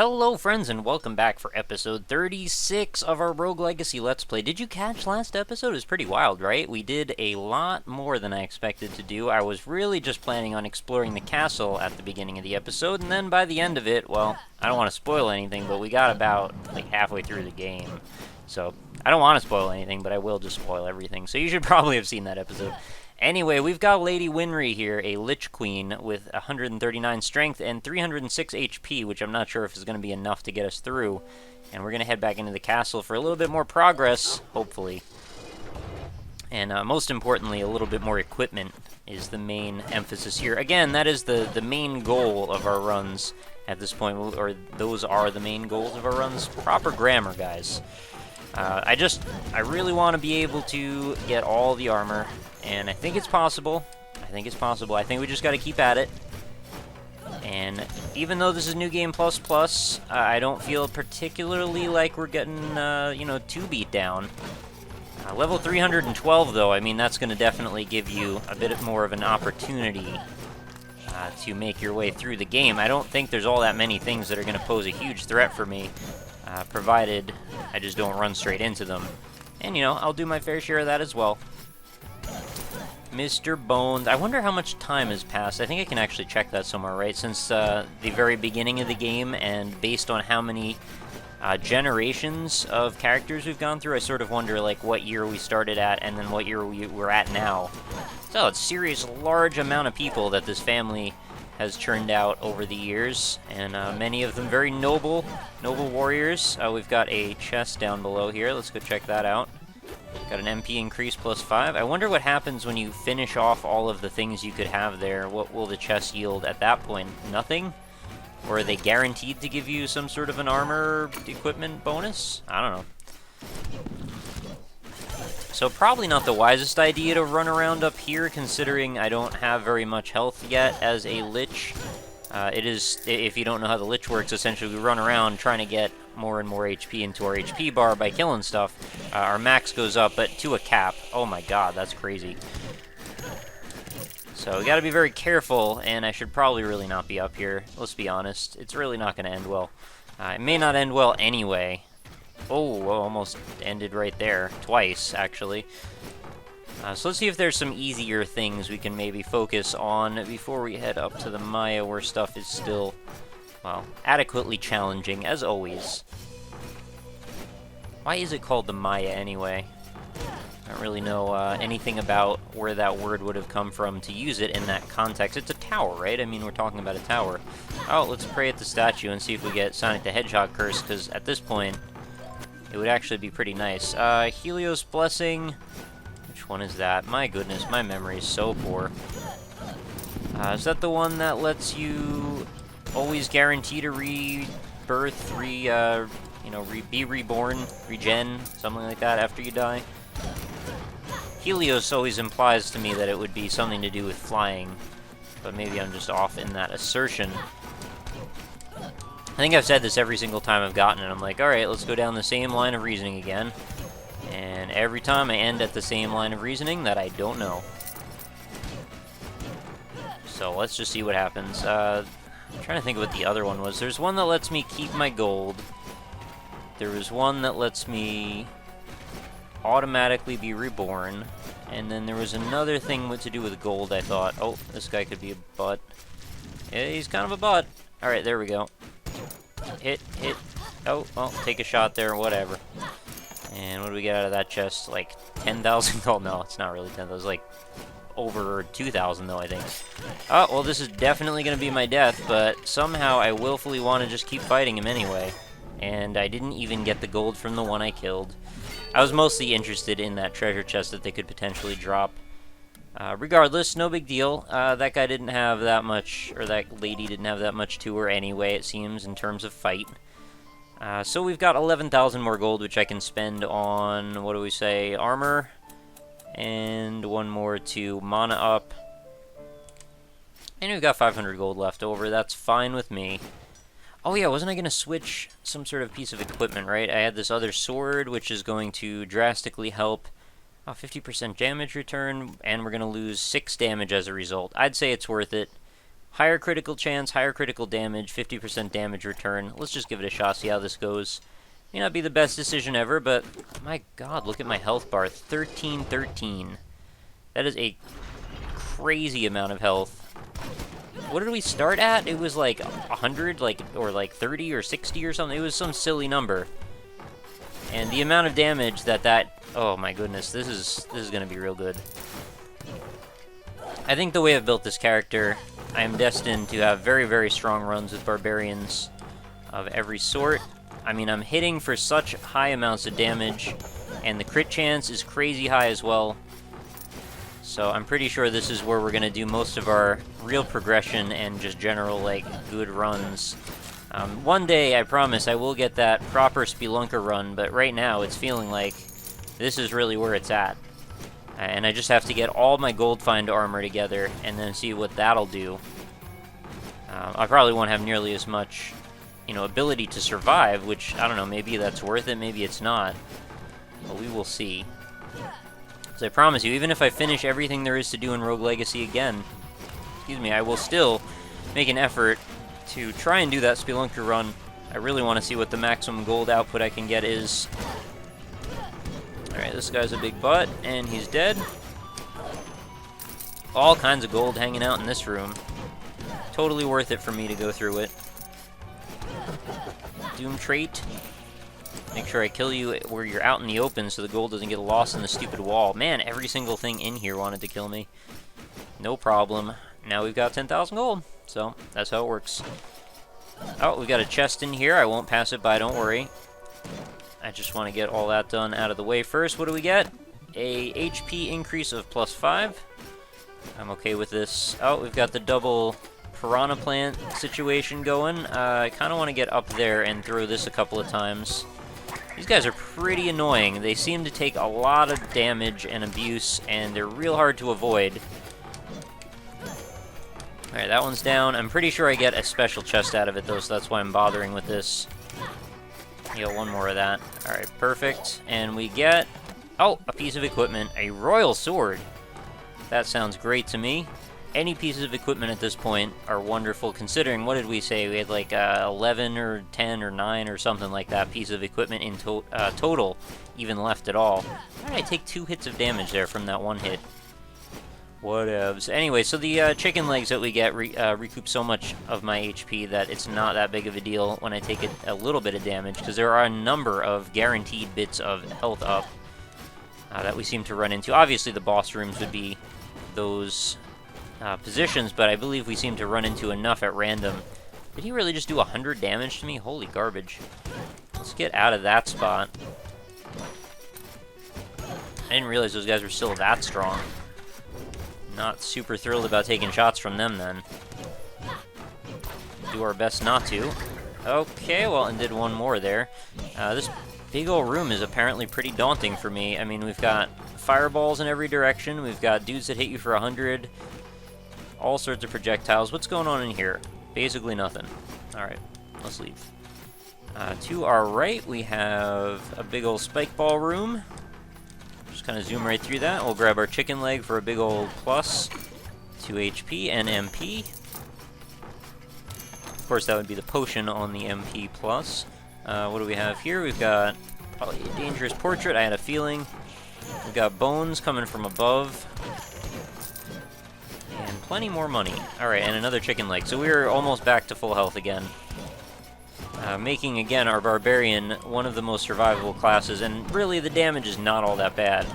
Hello friends and welcome back for episode 36 of our Rogue Legacy Let's Play. Did you catch last episode? It was pretty wild, right? We did a lot more than I expected to do. I was really just planning on exploring the castle at the beginning of the episode, and then by the end of it, well, I don't want to spoil anything, but we got about halfway through the game. So, I don't want to spoil anything, but I will just spoil everything. So you should probably have seen that episode. Anyway, we've got Lady Winry here, a Lich Queen with 139 strength and 306 HP, which I'm not sure if is going to be enough to get us through. And we're going to head back into the castle for a little bit more progress, hopefully. And most importantly, a little bit more equipment is the main emphasis here. Again, that is the main goal of our runs at this point, or those are the main goals of our runs. Proper grammar, guys. I really want to be able to get all the armor. And I think it's possible. I think we just got to keep at it. And even though this is New Game Plus Plus, I don't feel particularly like we're getting, too beat down. Level 312, though, I mean, that's going to definitely give you a bit more of an opportunity to make your way through the game. I don't think there's all that many things that are going to pose a huge threat for me, provided I just don't run straight into them. And, I'll do my fair share of that as well. Mr. Bones. I wonder how much time has passed. I think I can actually check that somewhere, right? Since the very beginning of the game, and based on how many generations of characters we've gone through, I sort of wonder, what year we started at and then what year we're at now. So, it's a serious, large amount of people that this family has churned out over the years, and many of them very noble warriors. We've got a chest down below here. Let's go check that out. Got an MP increase +5. I wonder what happens when you finish off all of the things you could have there. What will the chest yield at that point? Nothing? Or are they guaranteed to give you some sort of an armor equipment bonus? I don't know. So probably not the wisest idea to run around up here, considering I don't have very much health yet as a Lich. It is, if you don't know how the Lich works, essentially we run around trying to get more and more HP into our HP bar by killing stuff. Our max goes up, but to a cap. Oh my god, that's crazy. So we gotta be very careful, and I should probably really not be up here. Let's be honest, it's really not gonna end well. It may not end well anyway. Oh, almost ended right there. Twice, actually. So let's see if there's some easier things we can maybe focus on before we head up to the Maya, where stuff is still, well, adequately challenging, as always. Why is it called the Maya, anyway? I don't really know anything about where that word would have come from to use it in that context. It's a tower, right? I mean, we're talking about a tower. Oh, let's pray at the statue and see if we get Sonic the Hedgehog curse, because at this point, it would actually be pretty nice. Helios Blessing. Which one is that? My goodness, my memory is so poor. Is that the one that lets you always guarantee to rebirth, be reborn, regen, something like that after you die? Helios always implies to me that it would be something to do with flying, but maybe I'm just off in that assertion. I think I've said this every single time I've gotten it. I'm like, alright, let's go down the same line of reasoning again. And every time I end at the same line of reasoning that I don't know. So let's just see what happens. I'm trying to think of what the other one was. There's one that lets me keep my gold. There was one that lets me automatically be reborn. And then there was another thing to do with gold, I thought. Oh, this guy could be a butt. Yeah, he's kind of a butt. Alright, there we go. Hit. Oh, well, take a shot there, whatever. And what do we get out of that chest? 10,000 gold? No, it's not really 10,000. It's over 2,000 though, I think. Oh, well, this is definitely going to be my death, but somehow I willfully want to just keep fighting him anyway. And I didn't even get the gold from the one I killed. I was mostly interested in that treasure chest that they could potentially drop. Regardless, no big deal. That guy didn't have that much, or that lady didn't have that much to her anyway, it seems, in terms of fight. So we've got 11,000 more gold, which I can spend on, what do we say, armor, and one more to mana up. And we've got 500 gold left over. That's fine with me. Oh yeah, wasn't I going to switch some sort of piece of equipment, right? I had this other sword, which is going to drastically help. 50% damage return, and we're going to lose 6 damage as a result. I'd say it's worth it. Higher critical chance, higher critical damage, 50% damage return. Let's just give it a shot, see how this goes. May not be the best decision ever, but my god, look at my health bar. 1313. That is a crazy amount of health. What did we start at? It was like 100, or like 30 or 60 or something. It was some silly number. And the amount of damage that oh my goodness, this is going to be real good. I think the way I've built this character, I am destined to have very, very strong runs with barbarians of every sort. I mean, I'm hitting for such high amounts of damage, and the crit chance is crazy high as well. So I'm pretty sure this is where we're going to do most of our real progression and just general, like, good runs. One day, I promise, I will get that proper Spelunker run, but right now it's feeling like this is really where it's at. And I just have to get all my gold find armor together and then see what that'll do. I probably won't have nearly as much, you know, ability to survive, which, I don't know, maybe that's worth it, maybe it's not. But we will see. So I promise you, even if I finish everything there is to do in Rogue Legacy again, excuse me, I will still make an effort to try and do that Spelunker run. I really want to see what the maximum gold output I can get is. Alright, this guy's a big butt, and he's dead. All kinds of gold hanging out in this room. Totally worth it for me to go through it. Doom trait. Make sure I kill you where you're out in the open so the gold doesn't get lost in the stupid wall. Man, every single thing in here wanted to kill me. No problem. Now we've got 10,000 gold, so that's how it works. Oh, we've got a chest in here. I won't pass it by, don't worry. I just want to get all that done out of the way first. What do we get? A HP increase of +5. I'm okay with this. Oh, we've got the double piranha plant situation going. I kind of want to get up there and throw this a couple of times. These guys are pretty annoying. They seem to take a lot of damage and abuse, and they're real hard to avoid. Alright, that one's down. I'm pretty sure I get a special chest out of it, though, so that's why I'm bothering with this. You got one more of that. Alright, perfect. And we get... oh, a piece of equipment. A royal sword. That sounds great to me. Any pieces of equipment at this point are wonderful, considering, what did we say? We had like 11 or 10 or 9 or something like that piece of equipment in total, even left at all. How did I take 2 hits of damage there from that one hit? Whatevs. Anyway, so the chicken legs that we get recoup so much of my HP that it's not that big of a deal when I take a little bit of damage, because there are a number of guaranteed bits of health up that we seem to run into. Obviously, the boss rooms would be those positions, but I believe we seem to run into enough at random. Did he really just do 100 damage to me? Holy garbage. Let's get out of that spot. I didn't realize those guys were still that strong. Not super thrilled about taking shots from them, then. Do our best not to. Okay, well, and did one more there. This big old room is apparently pretty daunting for me. I mean, we've got fireballs in every direction. We've got dudes that hit you for 100. All sorts of projectiles. What's going on in here? Basically nothing. Alright, let's leave. To our right, we have a big old spike ball room. Just kind of zoom right through that. We'll grab our chicken leg for a big old plus. 2 HP and MP. Of course, that would be the potion on the MP plus. What do we have here? We've got probably a dangerous portrait. I had a feeling. We've got bones coming from above. And plenty more money. Alright, and another chicken leg. So we're almost back to full health again. Making, again, our barbarian one of the most survivable classes, and really the damage is not all that bad.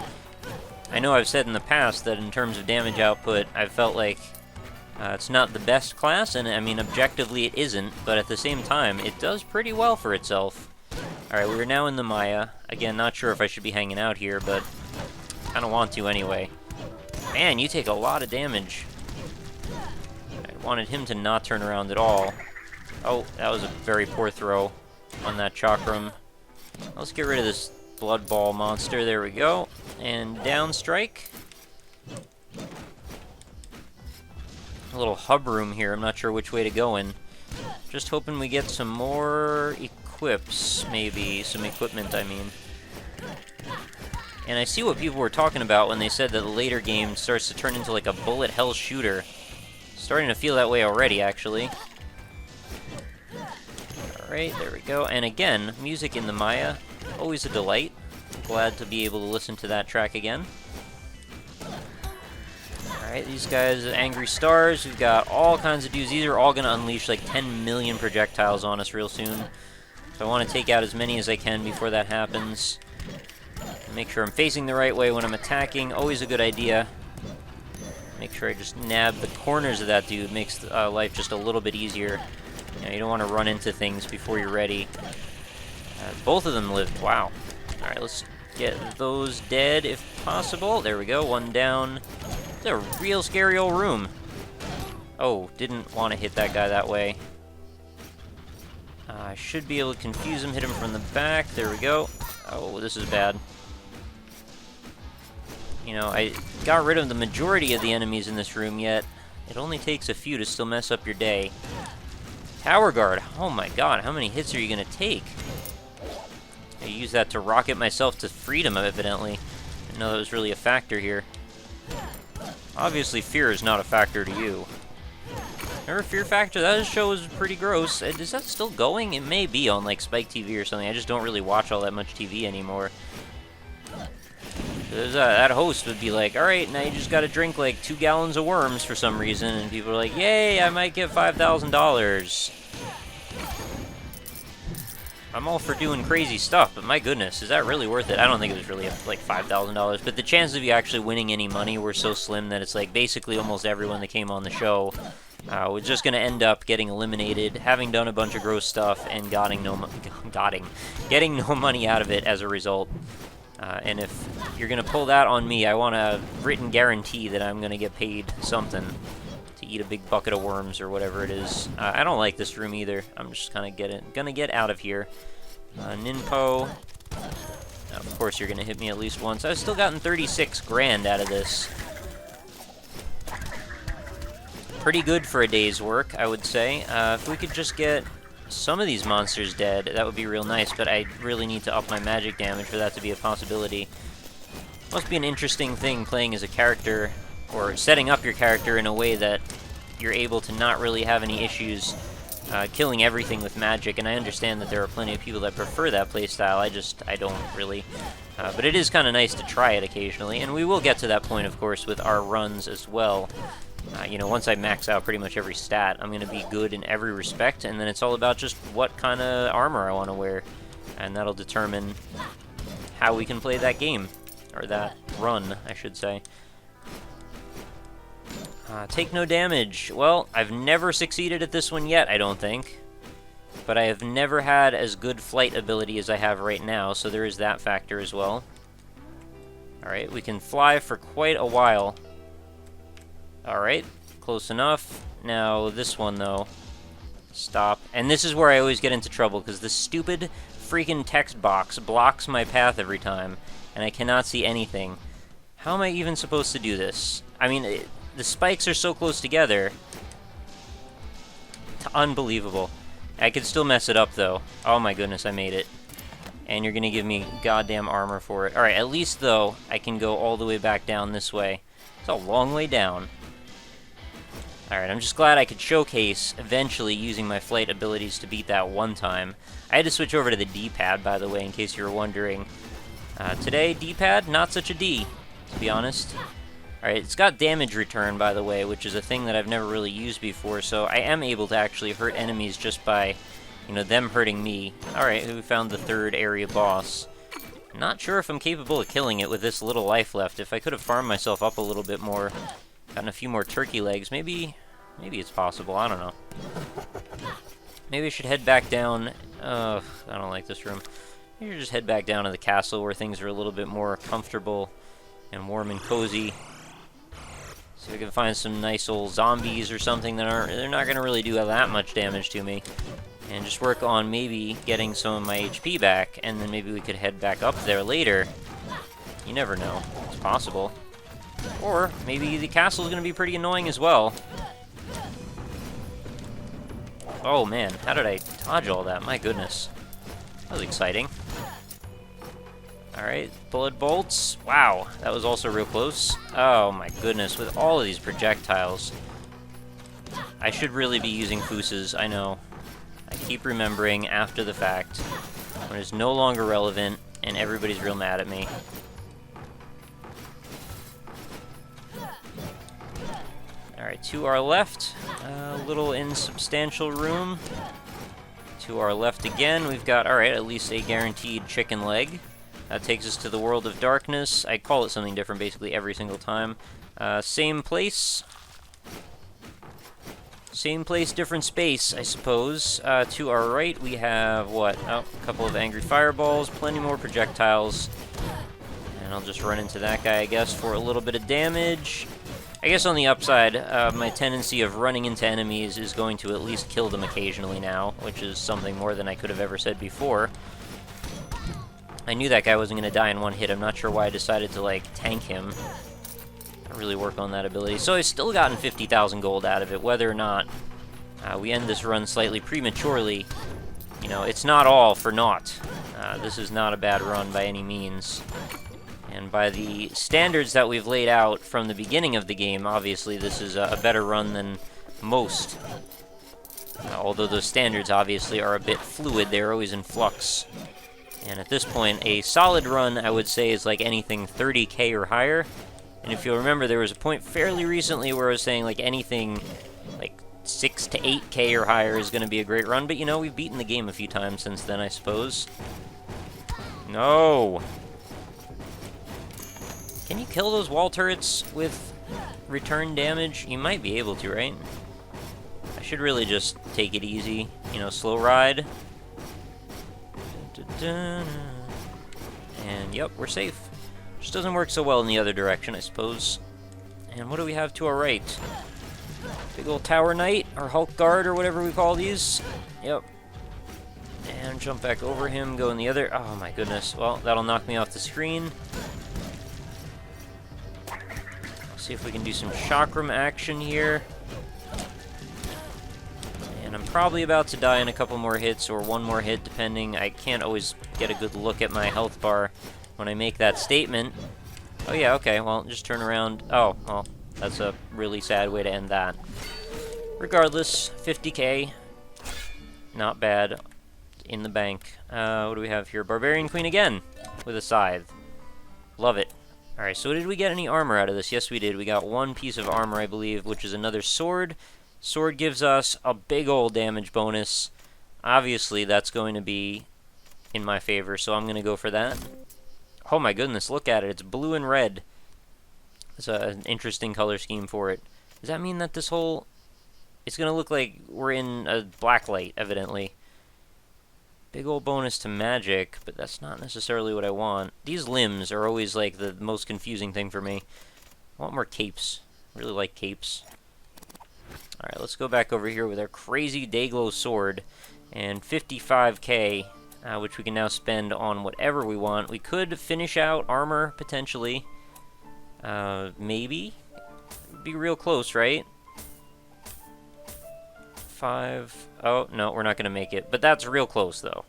I know I've said in the past that in terms of damage output, I've felt like it's not the best class, and I mean, objectively it isn't, but at the same time, it does pretty well for itself. Alright, we're now in the Maya. Again, not sure if I should be hanging out here, but kind of want to anyway. Man, you take a lot of damage. I wanted him to not turn around at all. Oh, that was a very poor throw on that chakram. Let's get rid of this blood ball monster. There we go. And down strike. A little hub room here. I'm not sure which way to go in. Just hoping we get some more equips, maybe. Some equipment, I mean. And I see what people were talking about when they said that the later game starts to turn into like a bullet hell shooter. Starting to feel that way already, actually. Alright, there we go. And again, music in the Maya, always a delight. Glad to be able to listen to that track again. Alright, these guys, angry stars. We've got all kinds of dudes. These are all going to unleash like 10 million projectiles on us real soon. So I want to take out as many as I can before that happens. Make sure I'm facing the right way when I'm attacking. Always a good idea. Make sure I just nab the corners of that dude. Makes life just a little bit easier. You know, you don't want to run into things before you're ready. Both of them lived. Wow. Alright, let's get those dead if possible. There we go. One down. It's a real scary old room. Oh, didn't want to hit that guy that way. I should be able to confuse him, hit him from the back. There we go. Oh, this is bad. You know, I got rid of the majority of the enemies in this room, yet it only takes a few to still mess up your day. Tower guard. Oh my god, how many hits are you going to take? I use that to rocket myself to freedom, evidently. Didn't know that was really a factor here. Obviously, fear is not a factor to you. Remember Fear Factor? That show was pretty gross. Is that still going? It may be on, like, Spike TV or something. I just don't really watch all that much TV anymore. That host would be like, alright, now you just gotta drink, like, 2 gallons of worms for some reason. And people are like, yay, I might get $5,000. I'm all for doing crazy stuff, but my goodness, is that really worth it? I don't think it was really, like, $5,000. But the chances of you actually winning any money were so slim that it's, like, basically almost everyone that came on the show was just going to end up getting eliminated, having done a bunch of gross stuff, and getting no money out of it as a result. And if you're going to pull that on me, I want a written guarantee that I'm going to get paid something to eat a big bucket of worms or whatever it is. I don't like this room either. I'm just kind of going to get out of here. Ninpo. Of course you're going to hit me at least once. I've still gotten 36 grand out of this. Pretty good for a day's work, I would say. If we could just get some of these monsters dead, that would be real nice, but I really need to up my magic damage for that to be a possibility. Must be an interesting thing playing as a character, or setting up your character in a way that you're able to not really have any issues killing everything with magic, and I understand that there are plenty of people that prefer that playstyle. I don't really. But it is kind of nice to try it occasionally, and we will get to that point, of course, with our runs as well. You know, once I max out pretty much every stat, I'm going to be good in every respect, and then it's all about just what kind of armor I want to wear, and that'll determine how we can play that game, or that run, I should say. Take no damage. Well, I've never succeeded at this one yet, I don't think, but I have never had as good flight ability as I have right now, so there is that factor as well. Alright, we can fly for quite a while. Alright, close enough. Now, this one, though. Stop. And this is where I always get into trouble, because the stupid freaking text box blocks my path every time, and I cannot see anything. How am I even supposed to do this? I mean, the spikes are so close together. It's unbelievable. I could still mess it up, though. Oh my goodness, I made it. And you're gonna give me goddamn armor for it. Alright, at least, though, I can go all the way back down this way. It's a long way down. Alright, I'm just glad I could showcase, eventually, using my flight abilities to beat that one time. I had to switch over to the D-pad, by the way, in case you were wondering. Today, D-pad, not such a D, to be honest. Alright, it's got damage return, by the way, which is a thing that I've never really used before, so I am able to actually hurt enemies just by, you know, them hurting me. Alright, we found the third area boss. Not sure if I'm capable of killing it with this little life left. If I could have farmed myself up a little bit more, gotten a few more turkey legs, maybe it's possible, I don't know. Maybe I should head back down. I don't like this room. Maybe I should just head back down to the castle where things are a little bit more comfortable and warm and cozy. See if I can find some nice old zombies or something that they're not going to really do that much damage to me. And just work on maybe getting some of my HP back, and then maybe we could head back up there later. You never know. It's possible. Or maybe the castle is going to be pretty annoying as well. Oh man, how did I dodge all that? My goodness. That was exciting. Alright, bullet bolts. Wow, that was also real close. Oh my goodness, with all of these projectiles. I should really be using Fuses, I know. I keep remembering after the fact when it's no longer relevant and everybody's real mad at me. Alright, to our left, a little insubstantial room. To our left again, we've got, alright, at least a guaranteed chicken leg. That takes us to the world of darkness. I call it something different basically every single time. Same place. Same place, different space, I suppose. To our right, we have, what? Oh, a couple of angry fireballs, plenty more projectiles. And I'll just run into that guy, I guess, for a little bit of damage. I guess on the upside, my tendency of running into enemies is going to at least kill them occasionally now, which is something more than I could have ever said before. I knew that guy wasn't going to die in one hit. I'm not sure why I decided to, like, tank him. I really work on that ability. So I've still gotten 50,000 gold out of it, whether or not we end this run slightly prematurely. You know, it's not all for naught. This is not a bad run by any means. And by the standards that we've laid out from the beginning of the game, obviously this is a better run than most. Although those standards obviously are a bit fluid, they're always in flux. And at this point, a solid run, I would say, is like anything 30k or higher. And if you'll remember, there was a point fairly recently where I was saying like anything like 6 to 8k or higher is going to be a great run. But you know, we've beaten the game a few times since then, I suppose. No! Can you kill those wall turrets with return damage? You might be able to, right? I should really just take it easy. You know, slow ride. And, yep, we're safe. Just doesn't work so well in the other direction, I suppose. And what do we have to our right? Big old Tower Knight, or Hulk Guard, or whatever we call these. Yep. And jump back over him, go in the other... Oh my goodness. Well, that'll knock me off the screen. See if we can do some chakram action here. And I'm probably about to die in a couple more hits, or one more hit, depending. I can't always get a good look at my health bar when I make that statement. Oh yeah, okay, well, just turn around. Oh, well, that's a really sad way to end that. Regardless, 50k. Not bad. In the bank. What do we have here? Barbarian Queen again, with a scythe. Love it. Alright, so did we get any armor out of this? Yes, we did. We got one piece of armor, I believe, which is another sword. Sword gives us a big old damage bonus. Obviously, that's going to be in my favor, so I'm going to go for that. Oh my goodness, look at it. It's blue and red. It's an interesting color scheme for it. Does that mean that this whole... It's going to look like we're in a black light, evidently. Big old bonus to magic, but that's not necessarily what I want. These limbs are always like the most confusing thing for me. I want more capes. I really like capes. Alright, let's go back over here with our crazy Dayglow sword. And 55k, which we can now spend on whatever we want. We could finish out armor, potentially. Maybe? Be real close, right? 5. Oh, no, we're not going to make it. But that's real close, though.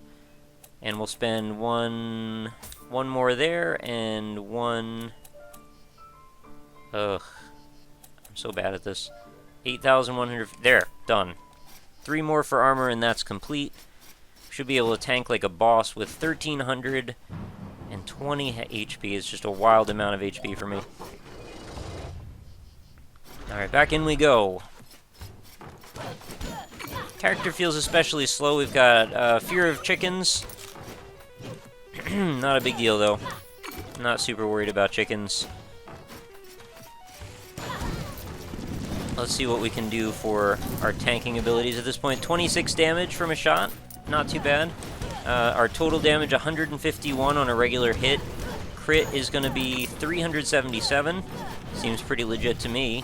And we'll spend one more there, and one... Ugh. I'm so bad at this. 8,100... There, done. 3 more for armor, and that's complete. Should be able to tank like a boss with 1,320 HP. Is just a wild amount of HP for me. Alright, back in we go. Character feels especially slow. We've got fear of chickens. Not a big deal, though. Not super worried about chickens. Let's see what we can do for our tanking abilities at this point. 26 damage from a shot. Not too bad. Our total damage, 151 on a regular hit. Crit is going to be 377. Seems pretty legit to me.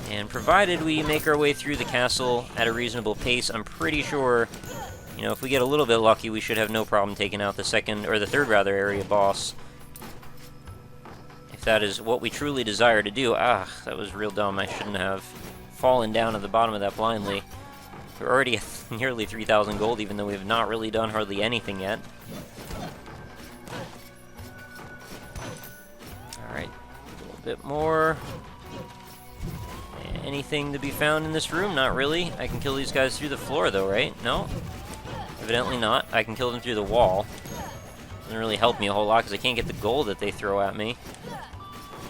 And provided we make our way through the castle at a reasonable pace, I'm pretty sure, you know, if we get a little bit lucky, we should have no problem taking out the second, or the third, rather, area boss. If that is what we truly desire to do. Ah, that was real dumb. I shouldn't have fallen down at the bottom of that blindly. We're already at nearly 3,000 gold, even though we have not really done hardly anything yet. Alright, a little bit more. anything to be found in this room? Not really. I can kill these guys through the floor, though, right? No? Evidently not. I can kill them through the wall. Doesn't really help me a whole lot because I can't get the gold that they throw at me.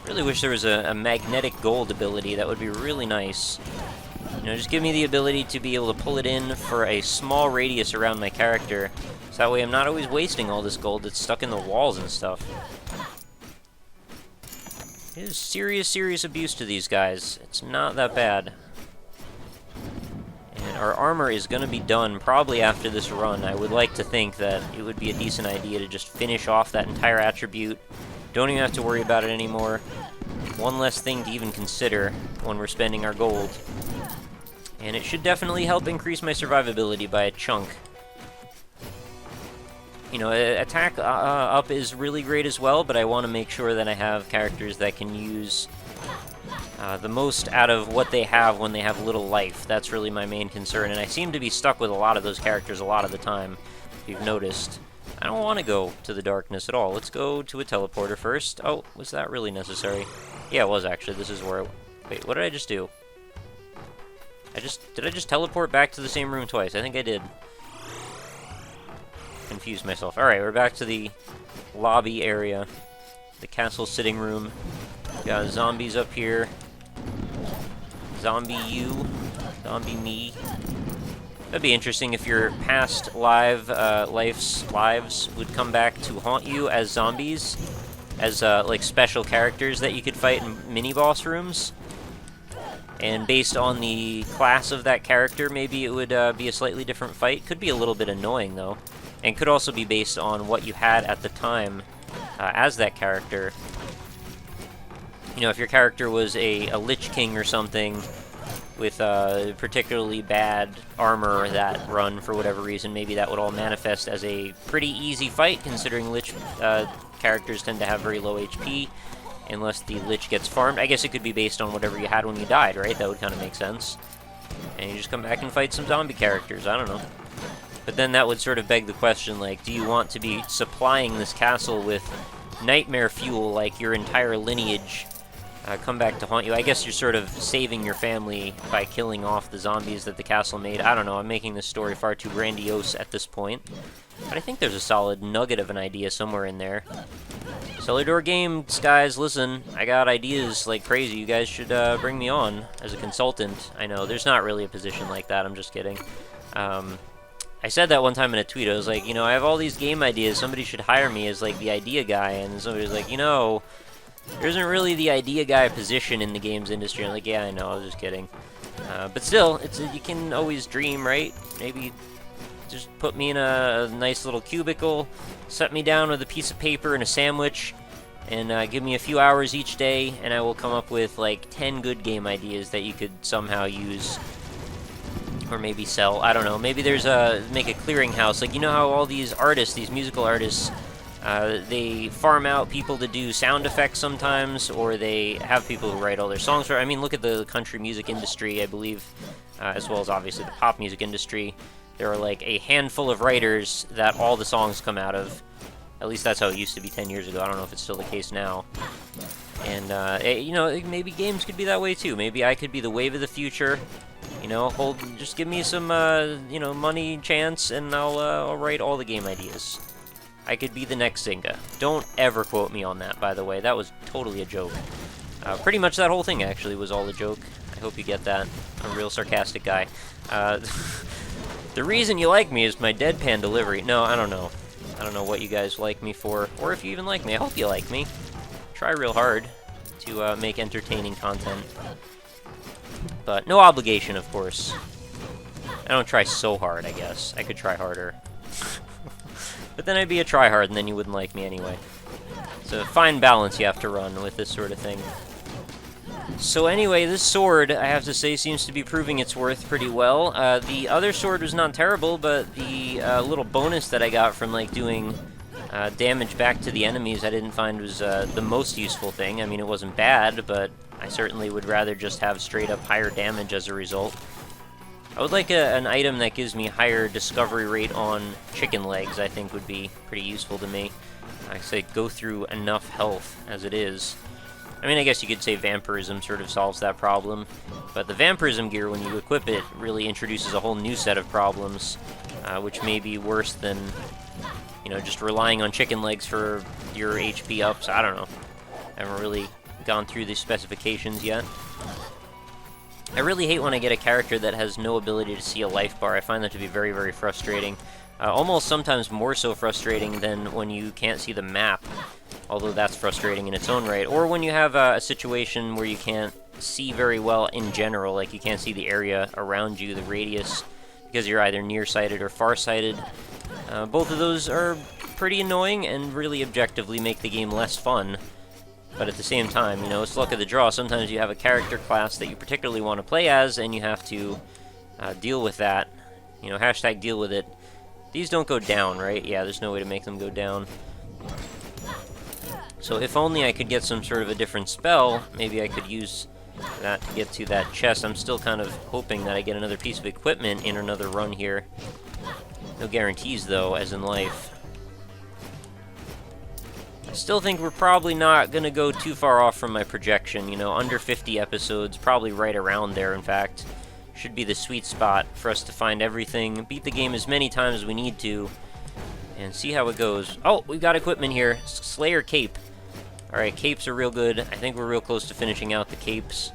Really wish there was a magnetic gold ability. That would be really nice. You know, just give me the ability to be able to pull it in for a small radius around my character. So that way I'm not always wasting all this gold that's stuck in the walls and stuff. It is serious, serious abuse to these guys. It's not that bad. And our armor is going to be done probably after this run. I would like to think that it would be a decent idea to just finish off that entire attribute. Don't even have to worry about it anymore. One less thing to even consider when we're spending our gold. And it should definitely help increase my survivability by a chunk. You know, attack up is really great as well, but I want to make sure that I have characters that can use the most out of what they have when they have little life. That's really my main concern, and I seem to be stuck with a lot of those characters a lot of the time, if you've noticed. I don't want to go to the darkness at all. Let's go to a teleporter first. Oh, was that really necessary? Yeah, it was actually. This is where... Wait, what did I just do? Did I just teleport back to the same room twice? I think I did. Confused myself. Alright, we're back to the lobby area. The castle sitting room. Got zombies up here. Zombie you. Zombie me. That'd be interesting if your past lives would come back to haunt you as zombies. As, like, special characters that you could fight in mini-boss rooms. And based on the class of that character, maybe it would be a slightly different fight. Could be a little bit annoying, though. And could also be based on what you had at the time as that character. You know, if your character was a Lich King or something with particularly bad armor that run for whatever reason, maybe that would all manifest as a pretty easy fight, considering Lich characters tend to have very low HP. Unless the Lich gets farmed. I guess it could be based on whatever you had when you died, right? That would kind of make sense. And you just come back and fight some zombie characters. I don't know. But then that would sort of beg the question, like, do you want to be supplying this castle with nightmare fuel, like your entire lineage come back to haunt you? I guess you're sort of saving your family by killing off the zombies that the castle made. I don't know. I'm making this story far too grandiose at this point. But I think there's a solid nugget of an idea somewhere in there. Cellar Door Games, guys, listen, I got ideas like crazy. You guys should bring me on as a consultant. I know, there's not really a position like that, I'm just kidding. I said that one time in a tweet. I was like, you know, I have all these game ideas. Somebody should hire me as, like, the idea guy. And somebody was like, you know, there isn't really the idea guy position in the games industry. I'm like, yeah, I know, I was just kidding. But still, you can always dream, right? Maybe just put me in a nice little cubicle, set me down with a piece of paper and a sandwich, and give me a few hours each day, and I will come up with like 10 good game ideas that you could somehow use, or maybe sell. I don't know. Maybe there's make a clearinghouse. Like, you know how all these artists, these musical artists, they farm out people to do sound effects sometimes, or they have people who write all their songs for. I mean, look at the country music industry, I believe, as well as obviously the pop music industry. There are like a handful of writers that all the songs come out of. At least that's how it used to be 10 years ago. I don't know if it's still the case now. And, you know, maybe games could be that way too. Maybe I could be the wave of the future. You know, just give me some, you know, money chance, and I'll write all the game ideas. I could be the next Zynga. Don't ever quote me on that, by the way. That was totally a joke. Pretty much that whole thing, actually, was all a joke. I hope you get that. I'm a real sarcastic guy. The reason you like me is my deadpan delivery. No, I don't know. I don't know what you guys like me for, or if you even like me. I hope you like me. Try real hard to make entertaining content. But no obligation, of course. I don't try so hard, I guess. I could try harder. But then I'd be a tryhard, and then you wouldn't like me anyway. It's a fine balance you have to run with this sort of thing. So anyway, this sword, I have to say, seems to be proving its worth pretty well. The other sword was not terrible, but the little bonus that I got from, like, doing damage back to the enemies I didn't find was the most useful thing. I mean, it wasn't bad, but I certainly would rather just have straight-up higher damage as a result. I would like an item that gives me higher discovery rate on chicken legs, I think would be pretty useful to me. I say go through enough health as it is. I mean, I guess you could say vampirism sort of solves that problem, but the vampirism gear, when you equip it, really introduces a whole new set of problems, which may be worse than, you know, just relying on chicken legs for your HP ups. I don't know. I haven't really gone through the specifications yet. I really hate when I get a character that has no ability to see a life bar. I find that to be very, very frustrating. Almost sometimes more so frustrating than when you can't see the map, although that's frustrating in its own right. Or when you have a situation where you can't see very well in general, like you can't see the area around you, the radius, because you're either nearsighted or farsighted. Both of those are pretty annoying and really objectively make the game less fun. But at the same time, you know, it's luck of the draw. Sometimes you have a character class that you particularly want to play as, and you have to deal with that. You know, hashtag deal with it. These don't go down, right? Yeah, there's no way to make them go down. So if only I could get some sort of a different spell, maybe I could use that to get to that chest. I'm still kind of hoping that I get another piece of equipment in another run here. No guarantees, though, as in life. I still think we're probably not going to go too far off from my projection. You know, under 50 episodes, probably right around there, in fact. Should be the sweet spot for us to find everything, beat the game as many times as we need to, and see how it goes. Oh, we've got equipment here. Slayer cape. Alright, capes are real good. I think we're real close to finishing out the capes.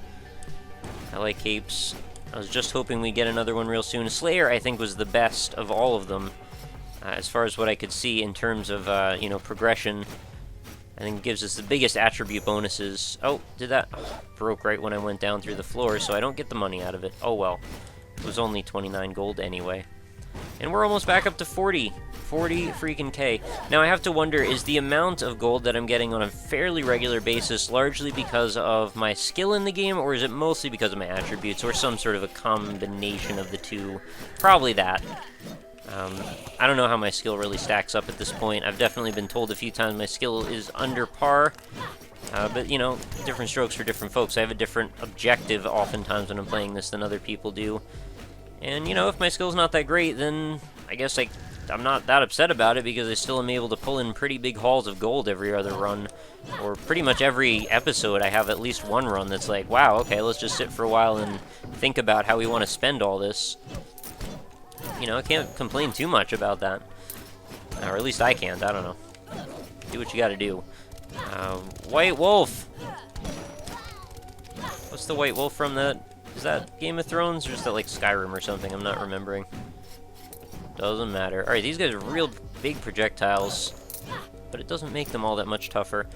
I like capes. I was just hoping we'd get another one real soon. Slayer, I think, was the best of all of them, as far as what I could see in terms of, you know, progression. I think it gives us the biggest attribute bonuses. Oh, did that? Oh, broke right when I went down through the floor, so I don't get the money out of it. Oh well. It was only 29 gold anyway. And we're almost back up to 40. 40 freaking K. Now I have to wonder, is the amount of gold that I'm getting on a fairly regular basis largely because of my skill in the game, or is it mostly because of my attributes, or some sort of a combination of the two? Probably that. I don't know how my skill really stacks up at this point. I've definitely been told a few times my skill is under par, but, you know, different strokes for different folks. I have a different objective oftentimes when I'm playing this than other people do. And, you know, if my skill's not that great, then I guess I'm not that upset about it, because I still am able to pull in pretty big hauls of gold every other run. Or pretty much every episode I have at least one run that's like, wow, okay, let's just sit for a while and think about how we want to spend all this. You know, I can't complain too much about that. Or at least I can't, I don't know. Do what you gotta do. White Wolf! What's the White Wolf from that? Is that Game of Thrones, or is that like Skyrim or something? I'm not remembering. Doesn't matter. Alright, these guys are real big projectiles, but it doesn't make them all that much tougher.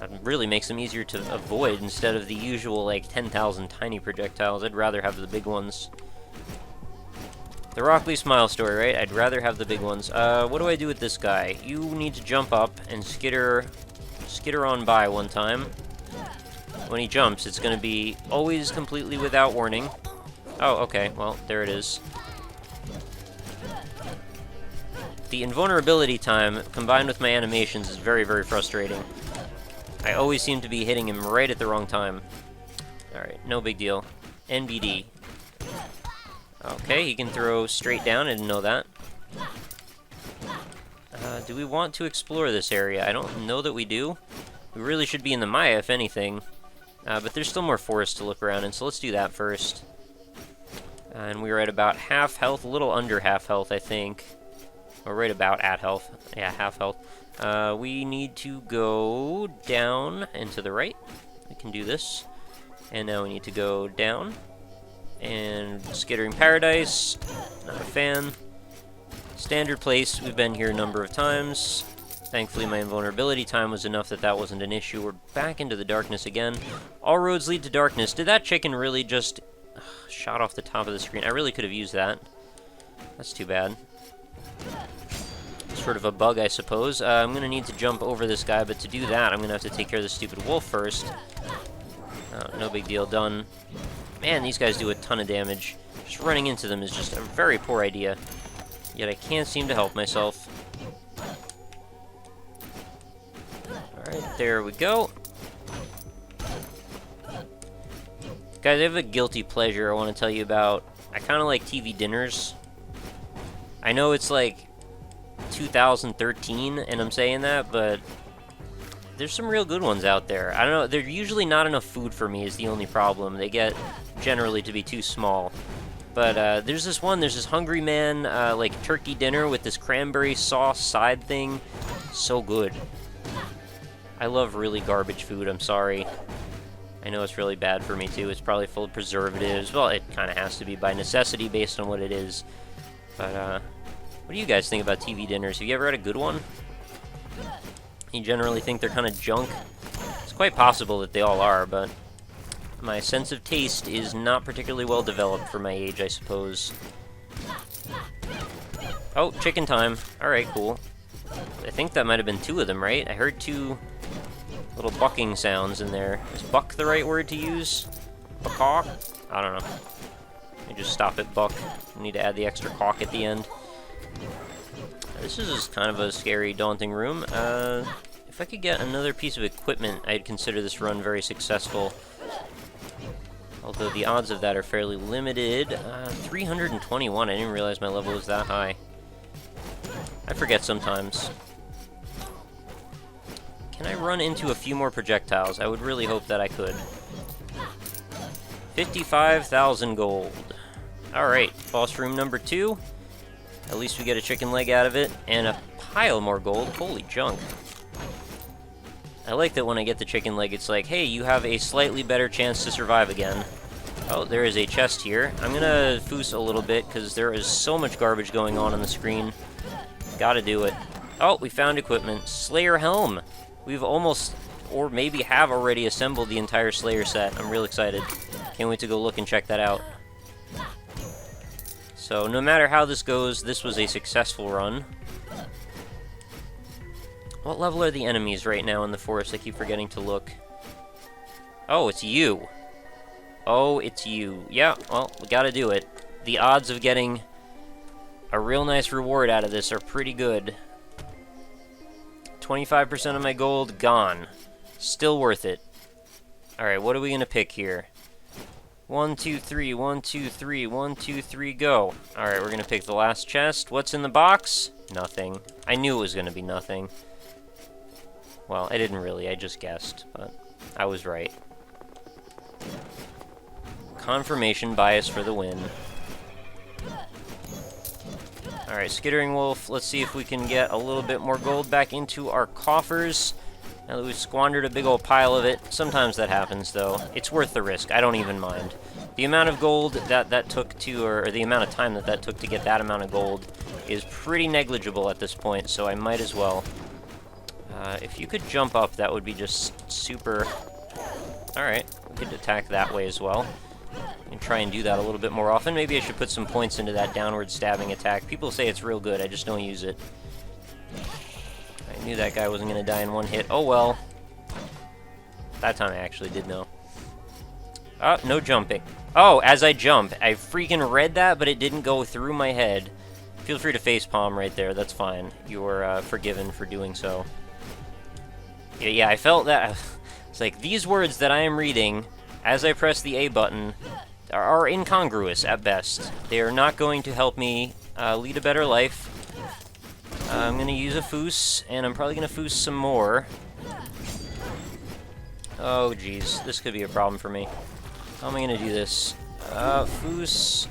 It really makes them easier to avoid instead of the usual, like, 10,000 tiny projectiles. I'd rather have the big ones. The Rockley Smile story, right? I'd rather have the big ones. What do I do with this guy? You need to jump up and skitter on by one time. When he jumps, it's going to be always completely without warning. Oh, okay. Well, there it is. The invulnerability time, combined with my animations, is very, very frustrating. I always seem to be hitting him right at the wrong time. Alright, no big deal. NBD. Okay, he can throw straight down. I didn't know that. Do we want to explore this area? I don't know that we do. We really should be in the Maya, if anything. But there's still more forest to look around in, so let's do that first. And we are at about half health, a little under half health, I think. Or right about at health. Yeah, half health. We need to go down and to the right. We can do this. And now we need to go down. And Skittering Paradise. Not a fan. Standard place. We've been here a number of times. Thankfully, my invulnerability time was enough that that wasn't an issue. We're back into the darkness again. All roads lead to darkness. Did that chicken really just shot off the top of the screen? I really could have used that. That's too bad. Sort of a bug, I suppose. I'm going to need to jump over this guy, but to do that, I'm going to have to take care of the stupid wolf first. Oh, no big deal. Done. Man, these guys do a ton of damage. Just running into them is just a very poor idea. Yet I can't seem to help myself. Alright, there we go. Guys, I have a guilty pleasure I want to tell you about. I kind of like TV dinners. I know it's like 2013, and I'm saying that, but there's some real good ones out there. I don't know, there's usually not enough food for me is the only problem. They get generally to be too small. But there's this Hungry Man, like, turkey dinner with this cranberry sauce side thing. So good. I love really garbage food, I'm sorry. I know it's really bad for me, too. It's probably full of preservatives. Well, it kind of has to be by necessity based on what it is. But, what do you guys think about TV dinners? Have you ever had a good one? You generally think they're kind of junk? It's quite possible that they all are, but my sense of taste is not particularly well developed for my age, I suppose. Oh, chicken time. Alright, cool. I think that might have been 2 of them, right? I heard 2 little bucking sounds in there. Is buck the right word to use? Buck? I don't know. Let me just stop at buck. I need to add the extra caulk at the end. This is kind of a scary, daunting room. If I could get another piece of equipment, I'd consider this run very successful. Although the odds of that are fairly limited. 321, I didn't realize my level was that high. I forget sometimes. Can I run into a few more projectiles? I would really hope that I could. 55,000 gold. Alright, boss room number 2. At least we get a chicken leg out of it, and a pile more gold. Holy junk. I like that when I get the chicken leg, it's like, hey, you have a slightly better chance to survive again. Oh, there is a chest here. I'm gonna foos a little bit, because there is so much garbage going on the screen. Gotta do it. Oh, we found equipment. Slayer helm! We've almost, or maybe have already assembled the entire Slayer set. I'm real excited. Can't wait to go look and check that out. So, no matter how this goes, this was a successful run. What level are the enemies right now in the forest? I keep forgetting to look. Oh, it's you. Oh, it's you. Yeah, well, we gotta do it. The odds of getting a real nice reward out of this are pretty good. 25% of my gold gone. Still worth it. Alright, what are we gonna pick here? 1, 2, 3, 1, 2, 3, 1, 2, 3, go. Alright, we're gonna pick the last chest. What's in the box? Nothing. I knew it was gonna be nothing. Well, I didn't really, I just guessed, but I was right. Confirmation bias for the win. Alright, Skittering Wolf, let's see if we can get a little bit more gold back into our coffers. Now that we've squandered a big old pile of it. Sometimes that happens, though. It's worth the risk. I don't even mind. The amount of gold that took to, or the amount of time that took to get that amount of gold is pretty negligible at this point, so I might as well. If you could jump up, that would be just super... Alright, we could attack that way as well. And try and do that a little bit more often. Maybe I should put some points into that downward stabbing attack. People say it's real good, I just don't use it. I knew that guy wasn't going to die in one hit. Oh well. That time I actually did know. Oh, no jumping. Oh, as I jump. I freaking read that, but it didn't go through my head. Feel free to facepalm right there, that's fine. You're forgiven for doing so. Yeah, I felt that. It's like, these words that I am reading as I press the A button are incongruous at best. They are not going to help me lead a better life. I'm going to use a foos, and I'm probably going to foos some more. Oh, jeez. This could be a problem for me. How am I going to do this? Foos.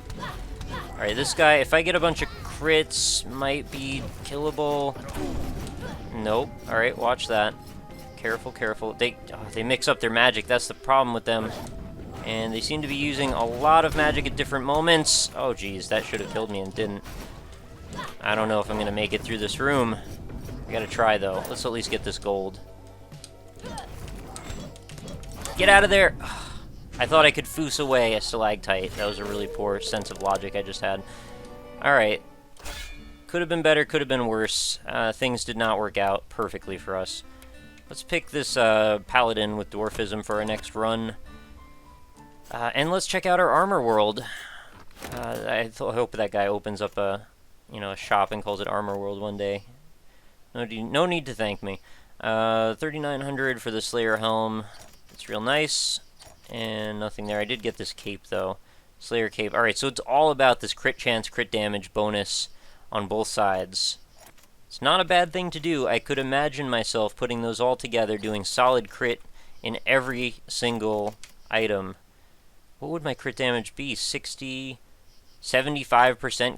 Alright, this guy, if I get a bunch of crits, might be killable. Nope. Alright, watch that. Careful, careful. They mix up their magic. That's the problem with them. And they seem to be using a lot of magic at different moments. Oh, geez. That should have killed me and didn't. I don't know if I'm going to make it through this room. We gotta try, though. Let's at least get this gold. Get out of there! I thought I could foos away a stalactite. That was a really poor sense of logic I just had. Alright. Could have been better, could have been worse. Things did not work out perfectly for us. Let's pick this paladin with dwarfism for our next run. And let's check out our armor world. I hope that guy opens up a shop and calls it Armor World one day. No need to thank me. 3,900 for the Slayer helm. It's real nice. And nothing there. I did get this cape, though. Slayer cape. Alright, so it's all about this crit chance, crit damage bonus on both sides. It's not a bad thing to do. I could imagine myself putting those all together, doing solid crit in every single item. What would my crit damage be? 75%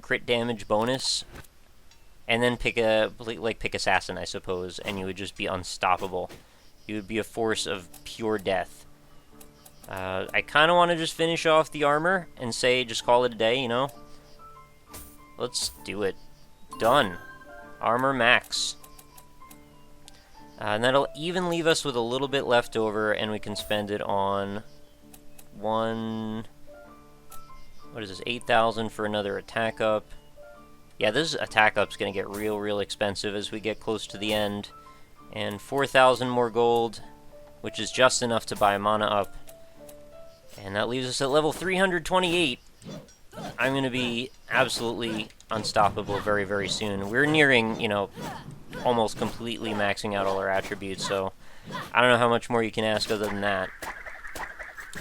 crit damage bonus? And then pick Assassin, I suppose, and you would just be unstoppable. You would be a force of pure death. I kind of want to just finish off the armor and say, just call it a day, you know? Let's do it. Done. Armor max. And that'll even leave us with a little bit left over, and we can spend it on what is this, 8,000 for another attack up. Yeah, this attack up's going to get real expensive as we get close to the end. And 4,000 more gold, which is just enough to buy mana up. And that leaves us at level 328. I'm going to be absolutely unstoppable very soon. We're nearing, you know, almost completely maxing out all our attributes, so I don't know how much more you can ask other than that.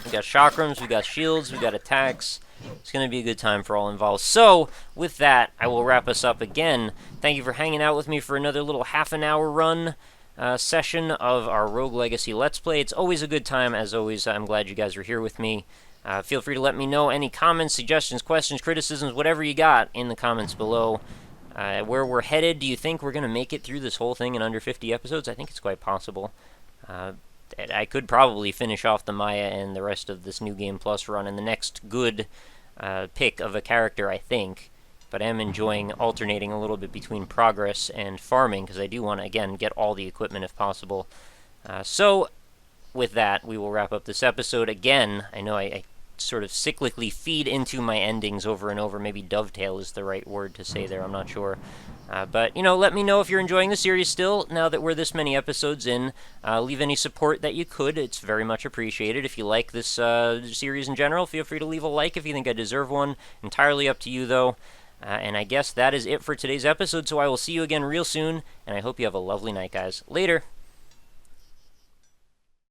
We got chakrams, we got shields, we got attacks. It's going to be a good time for all involved. So, with that, I will wrap us up again. Thank you for hanging out with me for another little half-an-hour run session of our Rogue Legacy Let's Play. It's always a good time. As always, I'm glad you guys are here with me. Feel free to let me know any comments, suggestions, questions, criticisms, whatever you got in the comments below. Where we're headed, do you think we're going to make it through this whole thing in under 50 episodes? I think it's quite possible. I could probably finish off the Maya and the rest of this New Game Plus run in the next good pick of a character, I think. But I am enjoying alternating a little bit between progress and farming, because I do want to, again, get all the equipment if possible. So, with that, we will wrap up this episode. Again, I know I sort of cyclically feed into my endings over and over. Maybe dovetail is the right word to say there, I'm not sure. But, you know, let me know if you're enjoying the series still, now that we're this many episodes in. Leave any support that you could. It's very much appreciated. If you like this series in general, feel free to leave a like if you think I deserve one. Entirely up to you, though. And I guess that is it for today's episode, so I will see you again real soon, and I hope you have a lovely night, guys. Later!